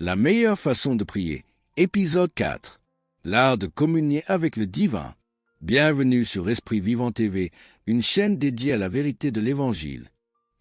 La meilleure façon de prier. Épisode 4. L'art de communier avec le divin. Bienvenue sur Esprit Vivant TV, une chaîne dédiée à la vérité de l'Évangile.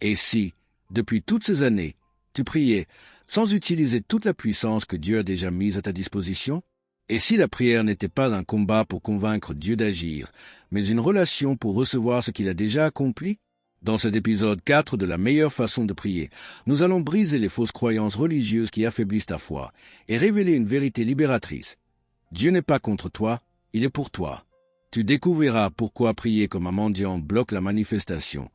Et si, depuis toutes ces années, tu priais sans utiliser toute la puissance que Dieu a déjà mise à ta disposition? Et si la prière n'était pas un combat pour convaincre Dieu d'agir, mais une relation pour recevoir ce qu'il a déjà accompli? Dans cet épisode 4 de la meilleure façon de prier, nous allons briser les fausses croyances religieuses qui affaiblissent ta foi et révéler une vérité libératrice. Dieu n'est pas contre toi, il est pour toi. Tu découvriras pourquoi prier comme un mendiant bloque la manifestation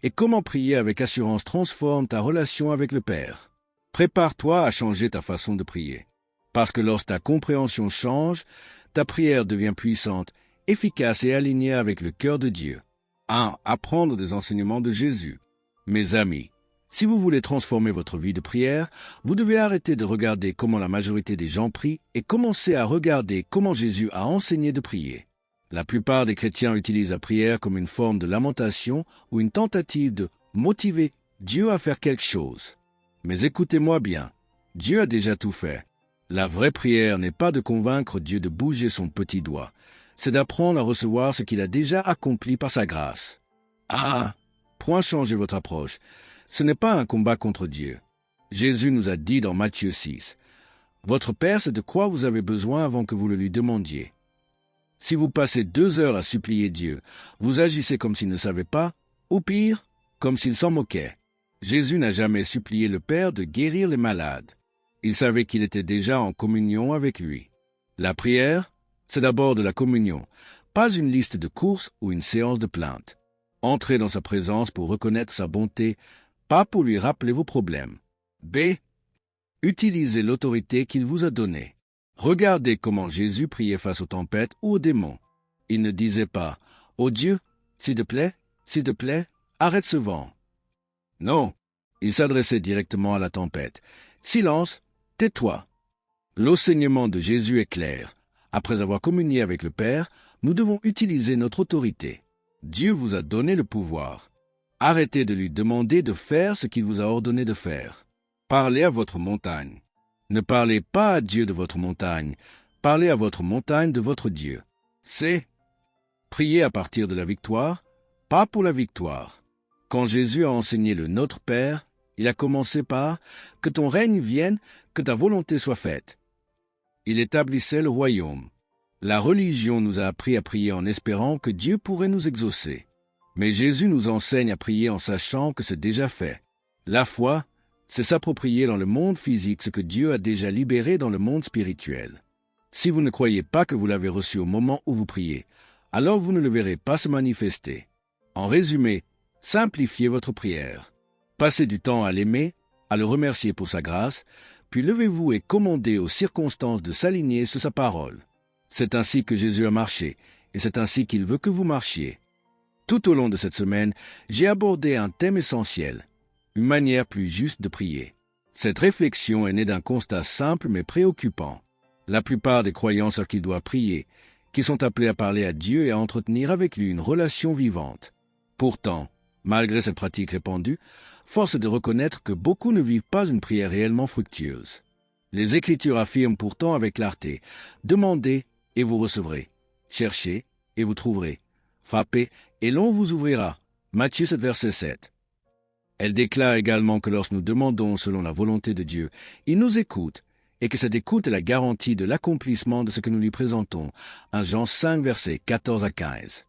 et comment prier avec assurance transforme ta relation avec le Père. Prépare-toi à changer ta façon de prier. Parce que lorsque ta compréhension change, ta prière devient puissante, efficace et alignée avec le cœur de Dieu. 1. Apprendre des enseignements de Jésus. Mes amis, si vous voulez transformer votre vie de prière, vous devez arrêter de regarder comment la majorité des gens prient et commencer à regarder comment Jésus a enseigné de prier. La plupart des chrétiens utilisent la prière comme une forme de lamentation ou une tentative de motiver Dieu à faire quelque chose. Mais écoutez-moi bien, Dieu a déjà tout fait. La vraie prière n'est pas de convaincre Dieu de bouger son petit doigt, c'est d'apprendre à recevoir ce qu'il a déjà accompli par sa grâce. Point changer votre approche. Ce n'est pas un combat contre Dieu. Jésus nous a dit dans Matthieu 6, « Votre Père sait de quoi vous avez besoin avant que vous le lui demandiez. » Si vous passez 2 heures à supplier Dieu, vous agissez comme s'il ne savait pas, ou pire, comme s'il s'en moquait. Jésus n'a jamais supplié le Père de guérir les malades. Il savait qu'il était déjà en communion avec lui. La prière, c'est d'abord de la communion, pas une liste de courses ou une séance de plaintes. Entrez dans sa présence pour reconnaître sa bonté, pas pour lui rappeler vos problèmes. B. Utilisez l'autorité qu'il vous a donnée. Regardez comment Jésus priait face aux tempêtes ou aux démons. Il ne disait pas « Oh Dieu, s'il te plaît, arrête ce vent ». Non, il s'adressait directement à la tempête. « Silence, tais-toi ». L'enseignement de Jésus est clair. Après avoir communié avec le Père, nous devons utiliser notre autorité. Dieu vous a donné le pouvoir. Arrêtez de lui demander de faire ce qu'il vous a ordonné de faire. Parlez à votre montagne. Ne parlez pas à Dieu de votre montagne. Parlez à votre montagne de votre Dieu. C'est prier à partir de la victoire, pas pour la victoire. Quand Jésus a enseigné le Notre Père, il a commencé par « Que ton règne vienne, que ta volonté soit faite ». Il établissait le royaume. La religion nous a appris à prier en espérant que Dieu pourrait nous exaucer. Mais Jésus nous enseigne à prier en sachant que c'est déjà fait. La foi, c'est s'approprier dans le monde physique ce que Dieu a déjà libéré dans le monde spirituel. Si vous ne croyez pas que vous l'avez reçu au moment où vous priez, alors vous ne le verrez pas se manifester. En résumé, simplifiez votre prière. Passez du temps à l'aimer, à le remercier pour sa grâce, puis levez-vous et commandez aux circonstances de s'aligner sur sa parole. C'est ainsi que Jésus a marché, et c'est ainsi qu'il veut que vous marchiez. Tout au long de cette semaine, j'ai abordé un thème essentiel, une manière plus juste de prier. Cette réflexion est née d'un constat simple mais préoccupant. La plupart des croyants savent qu'ils doivent prier, qu'ils sont appelés à parler à Dieu et à entretenir avec lui une relation vivante. Pourtant, malgré cette pratique répandue, force est de reconnaître que beaucoup ne vivent pas une prière réellement fructueuse. Les Écritures affirment pourtant avec clarté « Demandez et vous recevrez. Cherchez et vous trouverez. Frappez et l'on vous ouvrira. » Matthieu 7, verset 7. Elle déclare également que lorsque nous demandons selon la volonté de Dieu, il nous écoute et que cette écoute est la garantie de l'accomplissement de ce que nous lui présentons. 1 Jean 5, versets 14 à 15.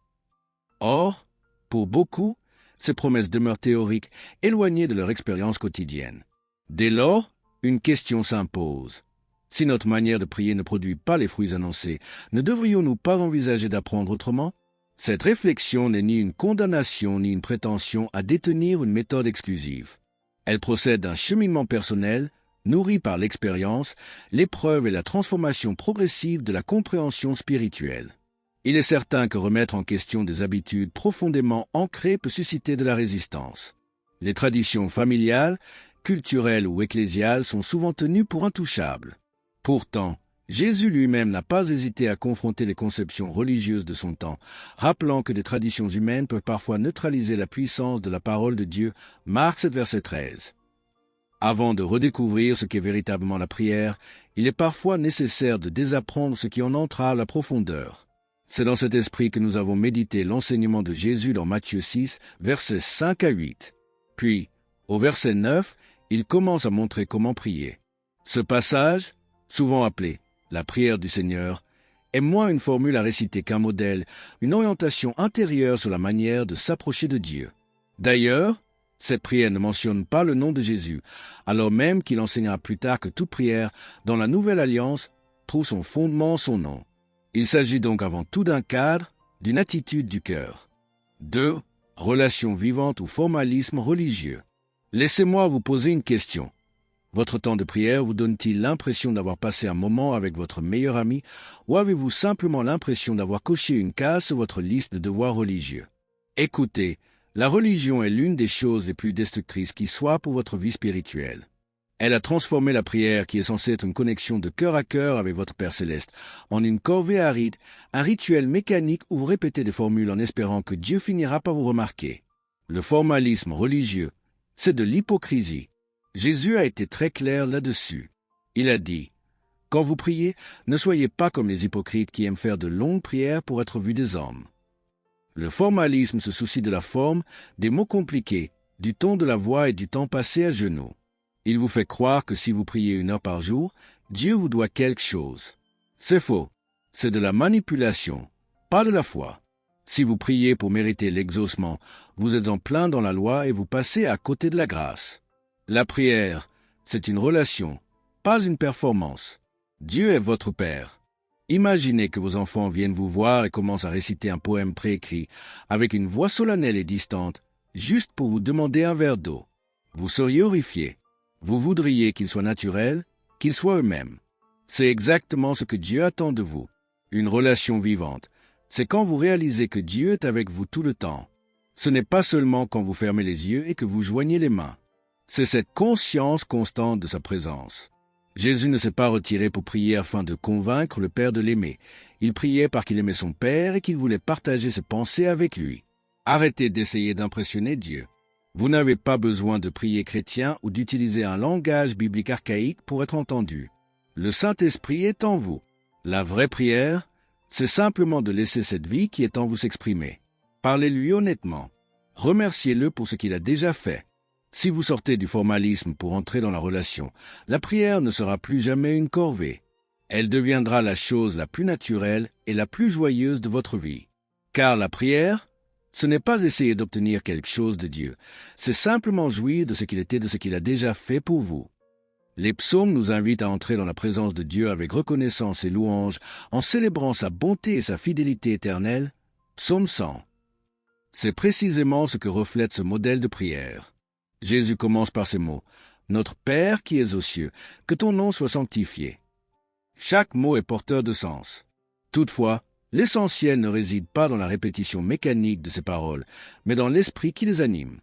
Or, pour beaucoup, ces promesses demeurent théoriques, éloignées de leur expérience quotidienne. Dès lors, une question s'impose. Si notre manière de prier ne produit pas les fruits annoncés, ne devrions-nous pas envisager d'apprendre autrement? Cette réflexion n'est ni une condamnation ni une prétention à détenir une méthode exclusive. Elle procède d'un cheminement personnel, nourri par l'expérience, l'épreuve et la transformation progressive de la compréhension spirituelle. Il est certain que remettre en question des habitudes profondément ancrées peut susciter de la résistance. Les traditions familiales, culturelles ou ecclésiales sont souvent tenues pour intouchables. Pourtant, Jésus lui-même n'a pas hésité à confronter les conceptions religieuses de son temps, rappelant que des traditions humaines peuvent parfois neutraliser la puissance de la parole de Dieu. Marc 7, verset 13. Avant de redécouvrir ce qu'est véritablement la prière, il est parfois nécessaire de désapprendre ce qui en entrave la profondeur. C'est dans cet esprit que nous avons médité l'enseignement de Jésus dans Matthieu 6, versets 5 à 8. Puis, au verset 9, il commence à montrer comment prier. Ce passage, souvent appelé la prière du Seigneur, est moins une formule à réciter qu'un modèle, une orientation intérieure sur la manière de s'approcher de Dieu. D'ailleurs, cette prière ne mentionne pas le nom de Jésus, alors même qu'il enseignera plus tard que toute prière dans la Nouvelle Alliance trouve son fondement en son nom. Il s'agit donc avant tout d'un cadre, d'une attitude du cœur. 2. Relation vivante ou formalisme religieux. Laissez-moi vous poser une question. Votre temps de prière vous donne-t-il l'impression d'avoir passé un moment avec votre meilleur ami ou avez-vous simplement l'impression d'avoir coché une case sur votre liste de devoirs religieux? Écoutez, la religion est l'une des choses les plus destructrices qui soit pour votre vie spirituelle. Elle a transformé la prière, qui est censée être une connexion de cœur à cœur avec votre Père Céleste, en une corvée aride, un rituel mécanique où vous répétez des formules en espérant que Dieu finira par vous remarquer. Le formalisme religieux, c'est de l'hypocrisie. Jésus a été très clair là-dessus. Il a dit, « Quand vous priez, ne soyez pas comme les hypocrites qui aiment faire de longues prières pour être vus des hommes. » Le formalisme se soucie de la forme, des mots compliqués, du ton de la voix et du temps passé à genoux. Il vous fait croire que si vous priez 1 heure par jour, Dieu vous doit quelque chose. C'est faux. C'est de la manipulation, pas de la foi. Si vous priez pour mériter l'exaucement, vous êtes en plein dans la loi et vous passez à côté de la grâce. La prière, c'est une relation, pas une performance. Dieu est votre Père. Imaginez que vos enfants viennent vous voir et commencent à réciter un poème préécrit avec une voix solennelle et distante, juste pour vous demander un verre d'eau. Vous seriez horrifié. Vous voudriez qu'ils soient naturels, qu'ils soient eux-mêmes. C'est exactement ce que Dieu attend de vous. Une relation vivante. C'est quand vous réalisez que Dieu est avec vous tout le temps. Ce n'est pas seulement quand vous fermez les yeux et que vous joignez les mains. C'est cette conscience constante de sa présence. Jésus ne s'est pas retiré pour prier afin de convaincre le Père de l'aimer. Il priait parce qu'il aimait son Père et qu'il voulait partager ses pensées avec lui. Arrêtez d'essayer d'impressionner Dieu. Vous n'avez pas besoin de prier chrétien ou d'utiliser un langage biblique archaïque pour être entendu. Le Saint-Esprit est en vous. La vraie prière, c'est simplement de laisser cette vie qui est en vous s'exprimer. Parlez-lui honnêtement. Remerciez-le pour ce qu'il a déjà fait. Si vous sortez du formalisme pour entrer dans la relation, la prière ne sera plus jamais une corvée. Elle deviendra la chose la plus naturelle et la plus joyeuse de votre vie. Car la prière, ce n'est pas essayer d'obtenir quelque chose de Dieu, c'est simplement jouir de ce qu'il était, de ce qu'il a déjà fait pour vous. Les psaumes nous invitent à entrer dans la présence de Dieu avec reconnaissance et louange, en célébrant sa bonté et sa fidélité éternelle. Psaume 100. C'est précisément ce que reflète ce modèle de prière. Jésus commence par ces mots, « Notre Père qui es aux cieux, que ton nom soit sanctifié. » Chaque mot est porteur de sens. Toutefois, l'essentiel ne réside pas dans la répétition mécanique de ces paroles, mais dans l'esprit qui les anime.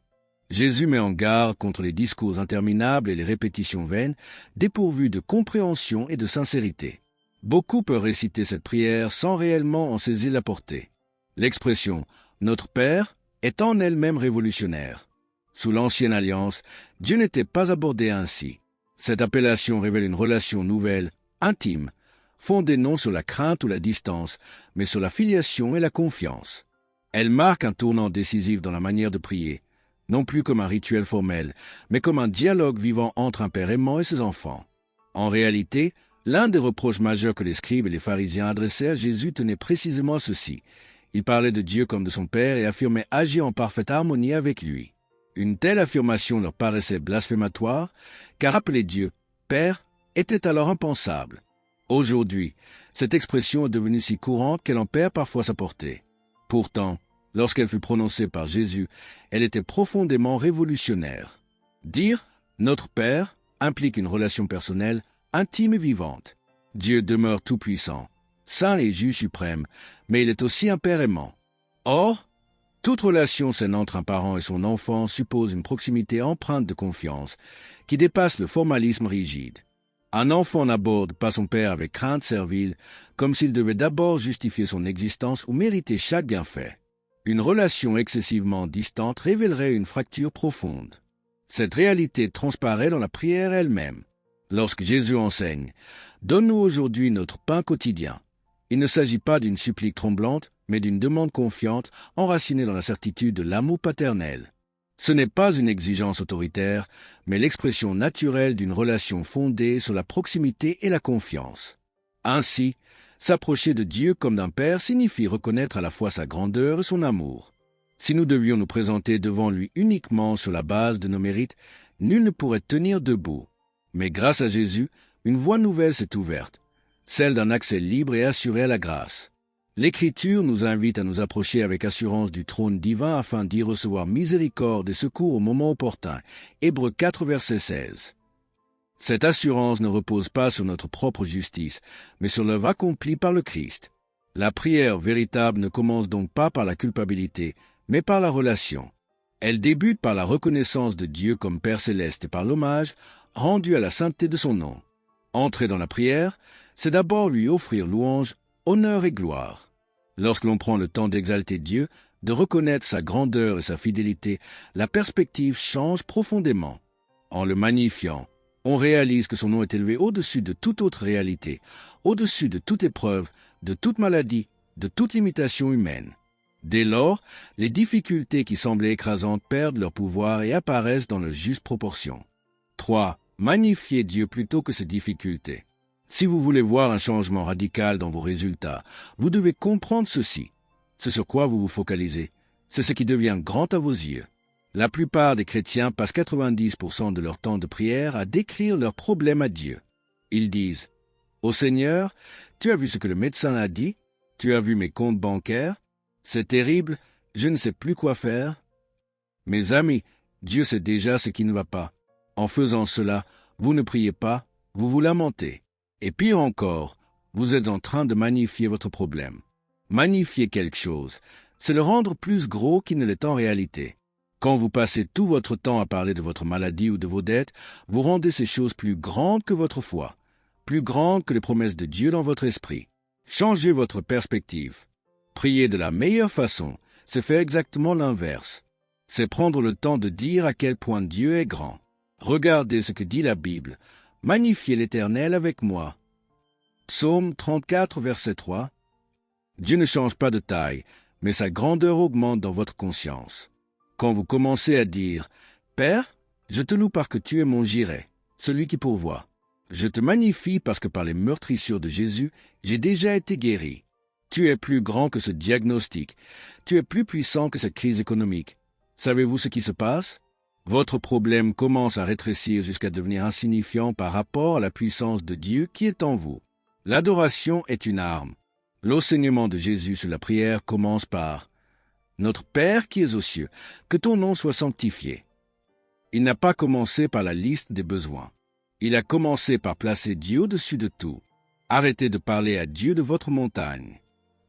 Jésus met en garde contre les discours interminables et les répétitions vaines, dépourvues de compréhension et de sincérité. Beaucoup peuvent réciter cette prière sans réellement en saisir la portée. L'expression « Notre Père » est en elle-même révolutionnaire. Sous l'Ancienne Alliance, Dieu n'était pas abordé ainsi. Cette appellation révèle une relation nouvelle, intime, fondée non sur la crainte ou la distance, mais sur la filiation et la confiance. Elle marque un tournant décisif dans la manière de prier, non plus comme un rituel formel, mais comme un dialogue vivant entre un père aimant et ses enfants. En réalité, l'un des reproches majeurs que les scribes et les pharisiens adressaient à Jésus tenait précisément à ceci. Il parlait de Dieu comme de son Père et affirmait agir en parfaite harmonie avec lui. Une telle affirmation leur paraissait blasphématoire, car appeler Dieu « Père » était alors impensable. Aujourd'hui, cette expression est devenue si courante qu'elle en perd parfois sa portée. Pourtant, lorsqu'elle fut prononcée par Jésus, elle était profondément révolutionnaire. Dire « Notre Père » implique une relation personnelle, intime et vivante. Dieu demeure tout-puissant, saint et juge suprême, mais il est aussi un Père aimant. Or, toute relation saine entre un parent et son enfant suppose une proximité empreinte de confiance, qui dépasse le formalisme rigide. Un enfant n'aborde pas son père avec crainte servile, comme s'il devait d'abord justifier son existence ou mériter chaque bienfait. Une relation excessivement distante révélerait une fracture profonde. Cette réalité transparaît dans la prière elle-même. Lorsque Jésus enseigne « Donne-nous aujourd'hui notre pain quotidien », il ne s'agit pas d'une supplique tremblante, mais d'une demande confiante, enracinée dans la certitude de l'amour paternel. Ce n'est pas une exigence autoritaire, mais l'expression naturelle d'une relation fondée sur la proximité et la confiance. Ainsi, s'approcher de Dieu comme d'un Père signifie reconnaître à la fois sa grandeur et son amour. Si nous devions nous présenter devant lui uniquement sur la base de nos mérites, nul ne pourrait tenir debout. Mais grâce à Jésus, une voie nouvelle s'est ouverte, celle d'un accès libre et assuré à la grâce. L'Écriture nous invite à nous approcher avec assurance du trône divin afin d'y recevoir miséricorde et secours au moment opportun. Hébreux 4, verset 16. Cette assurance ne repose pas sur notre propre justice, mais sur l'œuvre accomplie par le Christ. La prière véritable ne commence donc pas par la culpabilité, mais par la relation. Elle débute par la reconnaissance de Dieu comme Père céleste et par l'hommage rendu à la sainteté de son nom. Entrer dans la prière, c'est d'abord lui offrir louange, honneur et gloire. Lorsque l'on prend le temps d'exalter Dieu, de reconnaître sa grandeur et sa fidélité, la perspective change profondément. En le magnifiant, on réalise que son nom est élevé au-dessus de toute autre réalité, au-dessus de toute épreuve, de toute maladie, de toute limitation humaine. Dès lors, les difficultés qui semblaient écrasantes perdent leur pouvoir et apparaissent dans leur juste proportion. 3. Magnifiez Dieu plutôt que ces difficultés. Si vous voulez voir un changement radical dans vos résultats, vous devez comprendre ceci. Ce sur quoi vous vous focalisez, c'est ce qui devient grand à vos yeux. La plupart des chrétiens passent 90% de leur temps de prière à décrire leurs problèmes à Dieu. Ils disent « Ô Seigneur, tu as vu ce que le médecin a dit, tu as vu mes comptes bancaires, c'est terrible, je ne sais plus quoi faire. » Mes amis, Dieu sait déjà ce qui ne va pas. En faisant cela, vous ne priez pas, vous vous lamentez. Et pire encore, vous êtes en train de magnifier votre problème. Magnifier quelque chose, c'est le rendre plus gros qu'il ne l'est en réalité. Quand vous passez tout votre temps à parler de votre maladie ou de vos dettes, vous rendez ces choses plus grandes que votre foi, plus grandes que les promesses de Dieu dans votre esprit. Changez votre perspective. Prier de la meilleure façon, c'est faire exactement l'inverse. C'est prendre le temps de dire à quel point Dieu est grand. Regardez ce que dit la Bible. Magnifiez l'Éternel avec moi. Psaume 34, verset 3. Dieu ne change pas de taille, mais sa grandeur augmente dans votre conscience. Quand vous commencez à dire « Père, je te loue parce que tu es mon Jireh, celui qui pourvoit. Je te magnifie parce que par les meurtrissures de Jésus, j'ai déjà été guéri. Tu es plus grand que ce diagnostic. Tu es plus puissant que cette crise économique. Savez-vous ce qui se passe? Votre problème commence à rétrécir jusqu'à devenir insignifiant par rapport à la puissance de Dieu qui est en vous. L'adoration est une arme. L'enseignement de Jésus sur la prière commence par « Notre Père qui es aux cieux, que ton nom soit sanctifié ». Il n'a pas commencé par la liste des besoins. Il a commencé par placer Dieu au-dessus de tout. Arrêtez de parler à Dieu de votre montagne.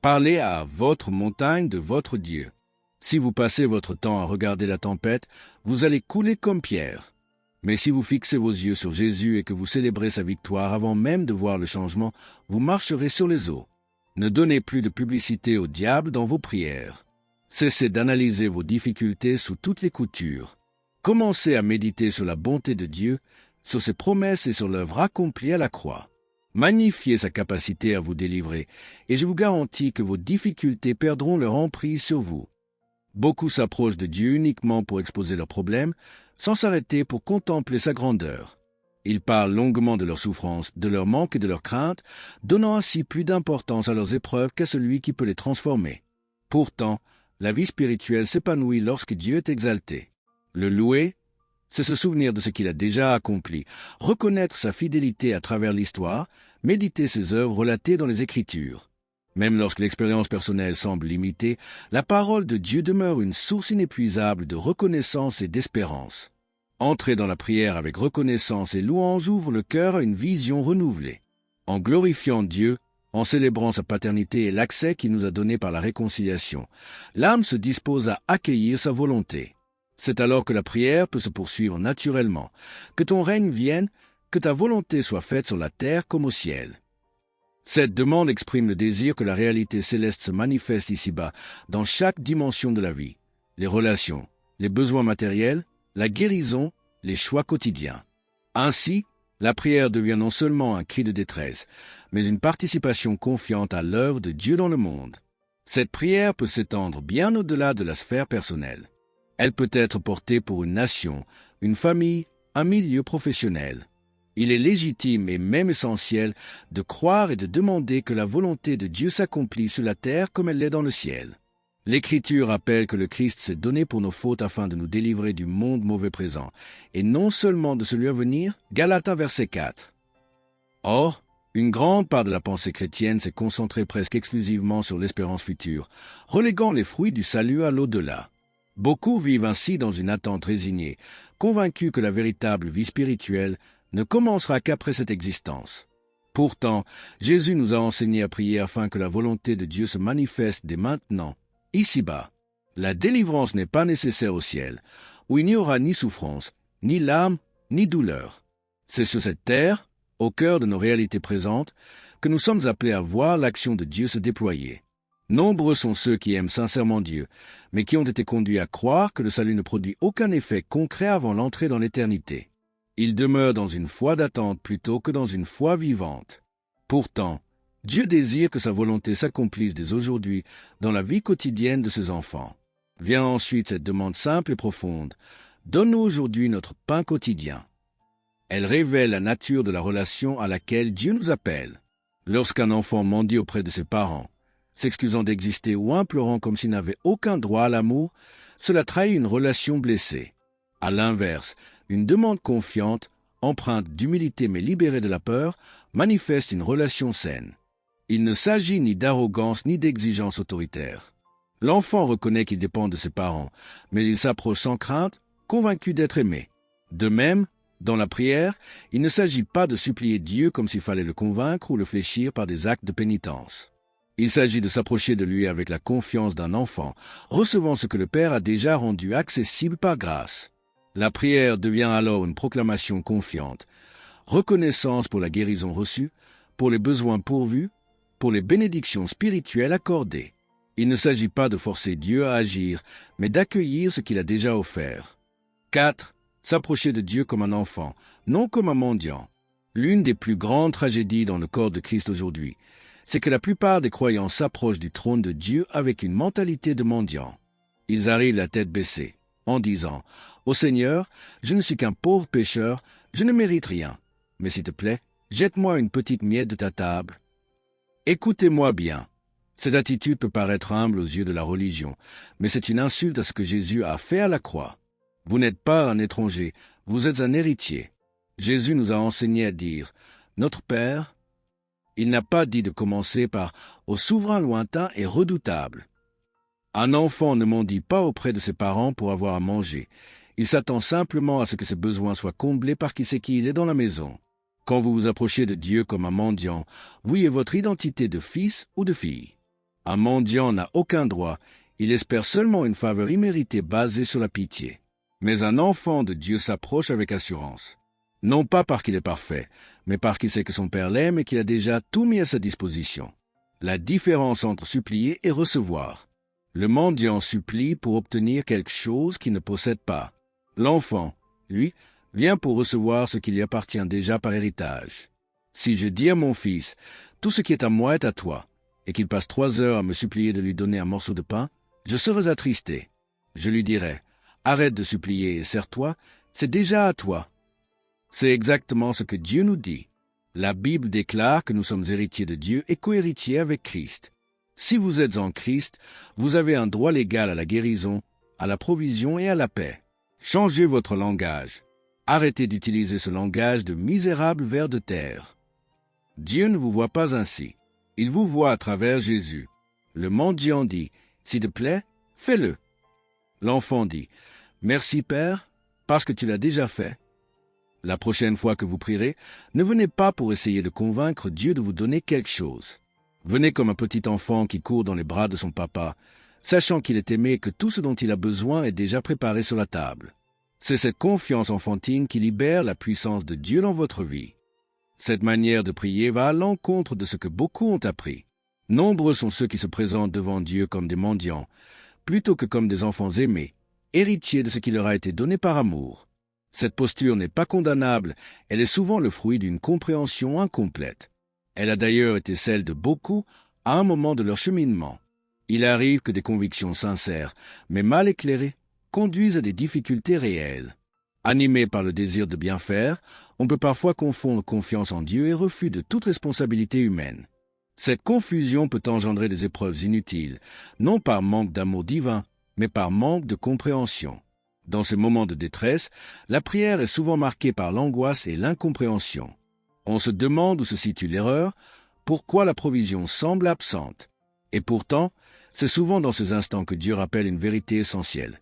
Parlez à votre montagne de votre Dieu. Si vous passez votre temps à regarder la tempête, vous allez couler comme Pierre. Mais si vous fixez vos yeux sur Jésus et que vous célébrez sa victoire avant même de voir le changement, vous marcherez sur les eaux. Ne donnez plus de publicité au diable dans vos prières. Cessez d'analyser vos difficultés sous toutes les coutures. Commencez à méditer sur la bonté de Dieu, sur ses promesses et sur l'œuvre accomplie à la croix. Magnifiez sa capacité à vous délivrer, et je vous garantis que vos difficultés perdront leur emprise sur vous. Beaucoup s'approchent de Dieu uniquement pour exposer leurs problèmes, sans s'arrêter pour contempler sa grandeur. Ils parlent longuement de leurs souffrances, de leurs manques et de leurs craintes, donnant ainsi plus d'importance à leurs épreuves qu'à celui qui peut les transformer. Pourtant, la vie spirituelle s'épanouit lorsque Dieu est exalté. Le louer, c'est se souvenir de ce qu'il a déjà accompli, reconnaître sa fidélité à travers l'histoire, méditer ses œuvres relatées dans les Écritures. Même lorsque l'expérience personnelle semble limitée, la parole de Dieu demeure une source inépuisable de reconnaissance et d'espérance. Entrer dans la prière avec reconnaissance et louange ouvre le cœur à une vision renouvelée. En glorifiant Dieu, en célébrant sa paternité et l'accès qu'il nous a donné par la réconciliation, l'âme se dispose à accueillir sa volonté. C'est alors que la prière peut se poursuivre naturellement, que ton règne vienne, que ta volonté soit faite sur la terre comme au ciel. Cette demande exprime le désir que la réalité céleste se manifeste ici-bas, dans chaque dimension de la vie. Les relations, les besoins matériels, la guérison, les choix quotidiens. Ainsi, la prière devient non seulement un cri de détresse, mais une participation confiante à l'œuvre de Dieu dans le monde. Cette prière peut s'étendre bien au-delà de la sphère personnelle. Elle peut être portée pour une nation, une famille, un milieu professionnel. Il est légitime et même essentiel de croire et de demander que la volonté de Dieu s'accomplisse sur la terre comme elle l'est dans le ciel. L'Écriture rappelle que le Christ s'est donné pour nos fautes afin de nous délivrer du monde mauvais présent, et non seulement de celui à venir, Galates 1, verset 4. Or, une grande part de la pensée chrétienne s'est concentrée presque exclusivement sur l'espérance future, reléguant les fruits du salut à l'au-delà. Beaucoup vivent ainsi dans une attente résignée, convaincus que la véritable vie spirituelle ne commencera qu'après cette existence. Pourtant, Jésus nous a enseigné à prier afin que la volonté de Dieu se manifeste dès maintenant, ici-bas. La délivrance n'est pas nécessaire au ciel, où il n'y aura ni souffrance, ni larmes, ni douleur. C'est sur cette terre, au cœur de nos réalités présentes, que nous sommes appelés à voir l'action de Dieu se déployer. Nombreux sont ceux qui aiment sincèrement Dieu, mais qui ont été conduits à croire que le salut ne produit aucun effet concret avant l'entrée dans l'éternité. Ils demeurent dans une foi d'attente plutôt que dans une foi vivante. Pourtant, Dieu désire que sa volonté s'accomplisse dès aujourd'hui dans la vie quotidienne de ses enfants. Vient ensuite cette demande simple et profonde. Donne-nous aujourd'hui notre pain quotidien. Elle révèle la nature de la relation à laquelle Dieu nous appelle. Lorsqu'un enfant mendie auprès de ses parents, s'excusant d'exister ou implorant comme s'il n'avait aucun droit à l'amour, cela trahit une relation blessée. À l'inverse, une demande confiante, empreinte d'humilité mais libérée de la peur, manifeste une relation saine. Il ne s'agit ni d'arrogance ni d'exigence autoritaire. L'enfant reconnaît qu'il dépend de ses parents, mais il s'approche sans crainte, convaincu d'être aimé. De même, dans la prière, il ne s'agit pas de supplier Dieu comme s'il fallait le convaincre ou le fléchir par des actes de pénitence. Il s'agit de s'approcher de lui avec la confiance d'un enfant, recevant ce que le Père a déjà rendu accessible par grâce. La prière devient alors une proclamation confiante, reconnaissance pour la guérison reçue, pour les besoins pourvus, pour les bénédictions spirituelles accordées. Il ne s'agit pas de forcer Dieu à agir, mais d'accueillir ce qu'il a déjà offert. 4. S'approcher de Dieu comme un enfant, non comme un mendiant. L'une des plus grandes tragédies dans le corps de Christ aujourd'hui, c'est que la plupart des croyants s'approchent du trône de Dieu avec une mentalité de mendiant. Ils arrivent la tête baissée, en disant « Ô Seigneur, je ne suis qu'un pauvre pécheur, je ne mérite rien, mais s'il te plaît, jette-moi une petite miette de ta table. » Écoutez-moi bien. Cette attitude peut paraître humble aux yeux de la religion, mais c'est une insulte à ce que Jésus a fait à la croix. Vous n'êtes pas un étranger, vous êtes un héritier. Jésus nous a enseigné à dire « Notre Père ». Il n'a pas dit de commencer par « Au souverain lointain et redoutable ». Un enfant ne mendie pas auprès de ses parents pour avoir à manger. Il s'attend simplement à ce que ses besoins soient comblés par qui sait qui il est dans la maison. Quand vous vous approchez de Dieu comme un mendiant, vous y est votre identité de fils ou de fille. Un mendiant n'a aucun droit, il espère seulement une faveur imméritée basée sur la pitié. Mais un enfant de Dieu s'approche avec assurance. Non pas parce qu'il est parfait, mais parce qu'il sait que son Père l'aime et qu'il a déjà tout mis à sa disposition. La différence entre supplier et recevoir. Le mendiant supplie pour obtenir quelque chose qu'il ne possède pas. L'enfant, lui, vient pour recevoir ce qui lui appartient déjà par héritage. Si je dis à mon fils, « Tout ce qui est à moi est à toi », et qu'il passe 3 heures à me supplier de lui donner un morceau de pain, je serais attristé. Je lui dirais, « Arrête de supplier et sers-toi, c'est déjà à toi. » C'est exactement ce que Dieu nous dit. La Bible déclare que nous sommes héritiers de Dieu et co-héritiers avec Christ. Si vous êtes en Christ, vous avez un droit légal à la guérison, à la provision et à la paix. Changez votre langage. Arrêtez d'utiliser ce langage de misérable ver de terre. Dieu ne vous voit pas ainsi. Il vous voit à travers Jésus. Le mendiant dit, « S'il te plaît, fais-le. » L'enfant dit, « Merci Père, parce que tu l'as déjà fait. » La prochaine fois que vous prierez, ne venez pas pour essayer de convaincre Dieu de vous donner quelque chose. Venez comme un petit enfant qui court dans les bras de son papa, sachant qu'il est aimé et que tout ce dont il a besoin est déjà préparé sur la table. C'est cette confiance enfantine qui libère la puissance de Dieu dans votre vie. Cette manière de prier va à l'encontre de ce que beaucoup ont appris. Nombreux sont ceux qui se présentent devant Dieu comme des mendiants, plutôt que comme des enfants aimés, héritiers de ce qui leur a été donné par amour. Cette posture n'est pas condamnable, elle est souvent le fruit d'une compréhension incomplète. Elle a d'ailleurs été celle de beaucoup à un moment de leur cheminement. Il arrive que des convictions sincères, mais mal éclairées, conduisent à des difficultés réelles. Animé par le désir de bien faire, on peut parfois confondre confiance en Dieu et refus de toute responsabilité humaine. Cette confusion peut engendrer des épreuves inutiles, non par manque d'amour divin, mais par manque de compréhension. Dans ces moments de détresse, la prière est souvent marquée par l'angoisse et l'incompréhension. On se demande où se situe l'erreur, pourquoi la provision semble absente. Et pourtant, c'est souvent dans ces instants que Dieu rappelle une vérité essentielle.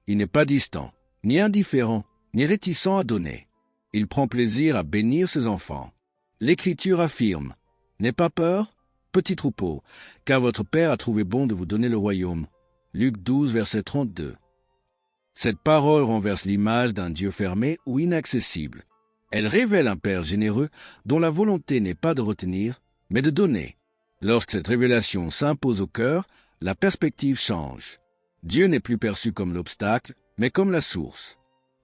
Il n'est pas distant, ni indifférent, ni réticent à donner. Il prend plaisir à bénir ses enfants. L'Écriture affirme « N'aie pas peur, petit troupeau, car votre Père a trouvé bon de vous donner le royaume. » Luc 12, verset 32. Cette parole renverse l'image d'un Dieu fermé ou inaccessible. Elle révèle un Père généreux dont la volonté n'est pas de retenir, mais de donner. Lorsque cette révélation s'impose au cœur, la perspective change. Dieu n'est plus perçu comme l'obstacle, mais comme la source.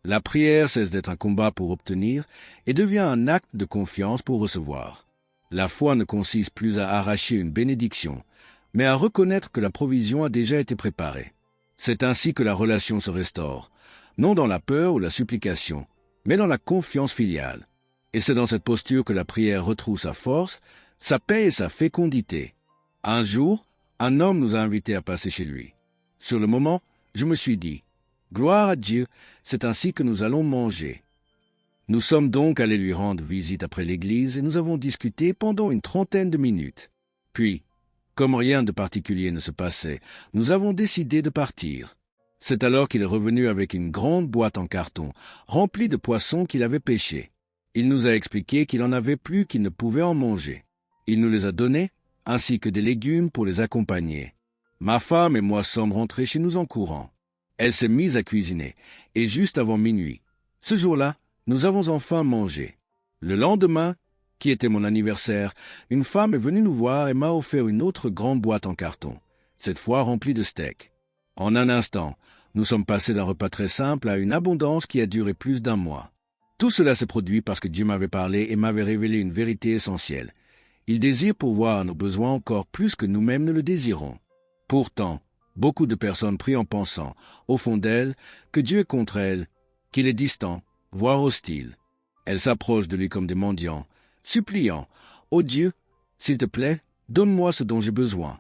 La prière cesse d'être un combat pour obtenir et devient un acte de confiance pour recevoir. La foi ne consiste plus à arracher une bénédiction, mais à reconnaître que la provision a déjà été préparée. C'est ainsi que la relation se restaure, non dans la peur ou la supplication, mais dans la confiance filiale. Et c'est dans cette posture que la prière retrouve sa force, sa paix et sa fécondité. Un jour, un homme nous a invités à passer chez lui. Sur le moment, je me suis dit, « Gloire à Dieu, c'est ainsi que nous allons manger. » Nous sommes donc allés lui rendre visite après l'église et nous avons discuté pendant une 30aine de minutes. Puis, comme rien de particulier ne se passait, nous avons décidé de partir. C'est alors qu'il est revenu avec une grande boîte en carton, remplie de poissons qu'il avait pêchés. Il nous a expliqué qu'il en avait plus qu'il ne pouvait en manger. Il nous les a donnés, ainsi que des légumes pour les accompagner. Ma femme et moi sommes rentrés chez nous en courant. Elle s'est mise à cuisiner, et juste avant minuit. Ce jour-là, nous avons enfin mangé. Le lendemain, qui était mon anniversaire, une femme est venue nous voir et m'a offert une autre grande boîte en carton, cette fois remplie de steaks. En un instant, nous sommes passés d'un repas très simple à une abondance qui a duré plus d'un mois. Tout cela s'est produit parce que Dieu m'avait parlé et m'avait révélé une vérité essentielle. Il désire pourvoir à nos besoins encore plus que nous-mêmes ne le désirons. Pourtant, beaucoup de personnes prient en pensant, au fond d'elles, que Dieu est contre elles, qu'il est distant, voire hostile. Elles s'approchent de lui comme des mendiants, suppliant, « Ô Dieu, s'il te plaît, donne-moi ce dont j'ai besoin. »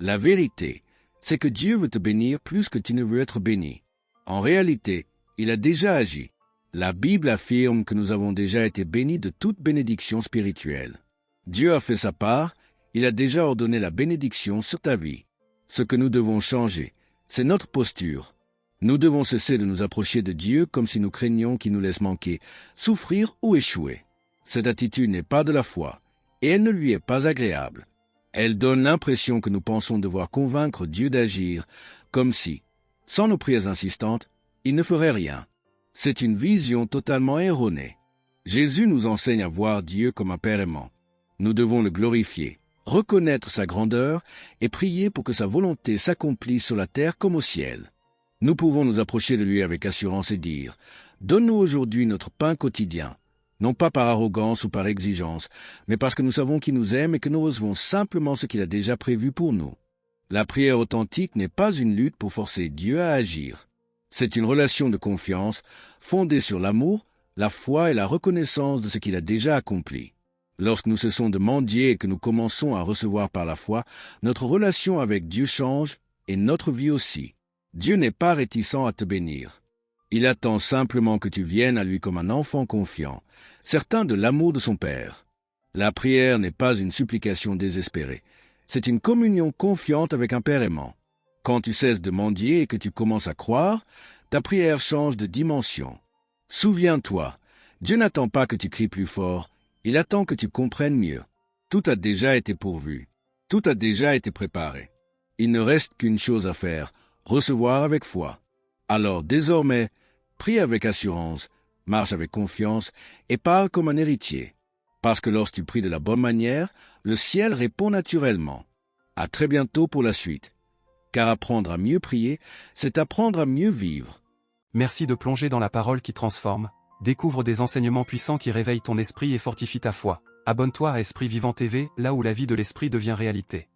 La vérité, c'est que Dieu veut te bénir plus que tu ne veux être béni. En réalité, il a déjà agi. La Bible affirme que nous avons déjà été bénis de toute bénédiction spirituelle. Dieu a fait sa part, il a déjà ordonné la bénédiction sur ta vie. Ce que nous devons changer, c'est notre posture. Nous devons cesser de nous approcher de Dieu comme si nous craignions qu'il nous laisse manquer, souffrir ou échouer. Cette attitude n'est pas de la foi, et elle ne lui est pas agréable. Elle donne l'impression que nous pensons devoir convaincre Dieu d'agir, comme si, sans nos prières insistantes, il ne ferait rien. C'est une vision totalement erronée. Jésus nous enseigne à voir Dieu comme un Père aimant. Nous devons le glorifier, reconnaître sa grandeur et prier pour que sa volonté s'accomplisse sur la terre comme au ciel. Nous pouvons nous approcher de lui avec assurance et dire « Donne-nous aujourd'hui notre pain quotidien », non pas par arrogance ou par exigence, mais parce que nous savons qu'il nous aime et que nous recevons simplement ce qu'il a déjà prévu pour nous. La prière authentique n'est pas une lutte pour forcer Dieu à agir. C'est une relation de confiance fondée sur l'amour, la foi et la reconnaissance de ce qu'il a déjà accompli. Lorsque nous cessons de mendier et que nous commençons à recevoir par la foi, notre relation avec Dieu change et notre vie aussi. Dieu n'est pas réticent à te bénir. Il attend simplement que tu viennes à lui comme un enfant confiant, certain de l'amour de son Père. La prière n'est pas une supplication désespérée, c'est une communion confiante avec un Père aimant. Quand tu cesses de mendier et que tu commences à croire, ta prière change de dimension. Souviens-toi, Dieu n'attend pas que tu cries plus fort, il attend que tu comprennes mieux. Tout a déjà été pourvu, tout a déjà été préparé. Il ne reste qu'une chose à faire, recevoir avec foi. Alors désormais, prie avec assurance, marche avec confiance et parle comme un héritier. Parce que lorsque tu pries de la bonne manière, le ciel répond naturellement. À très bientôt pour la suite. Car apprendre à mieux prier, c'est apprendre à mieux vivre. Merci de plonger dans la parole qui transforme. Découvre des enseignements puissants qui réveillent ton esprit et fortifient ta foi. Abonne-toi à Esprit Vivant TV, là où la vie de l'esprit devient réalité.